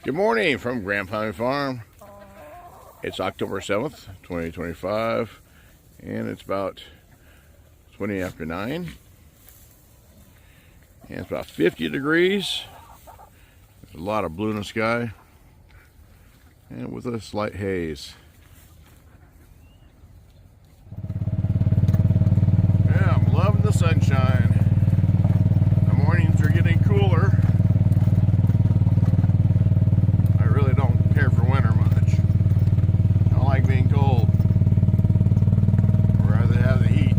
Good morning from Grand Pine Farm. It's October 7th, 2025, and it's about 20 after 9. And it's about 50 degrees. There's a lot of blue in the sky, and with a slight haze. Yeah, I'm loving the sunshine. The mornings are getting cooler. I really don't care for winter much. I don't like being cold. I'd rather have the heat.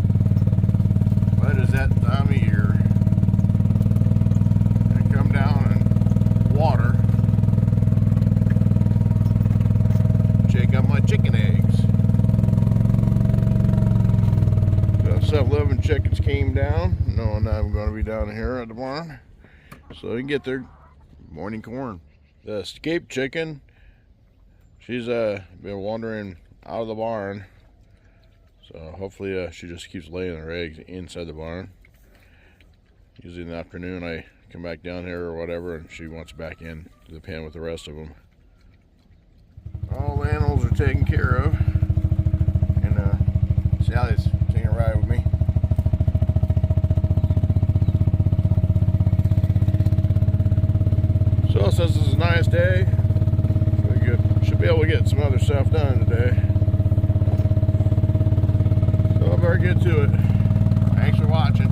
But it's that time of year. I come down and water. Shake up my chicken eggs. So 7-Eleven chickens came down, knowing I'm going to be down here at the barn, so they can get their morning corn. The escaped chicken, she's been wandering out of the barn, so hopefully she just keeps laying her eggs inside the barn. Usually in the afternoon I come back down here or whatever, and she wants back in to the pen with the rest of them. All the animals are taken care of, and Sally's taking a ride with me. So since it's a nice day, should be able to get some other stuff done today. So I better get to it. Thanks for watching.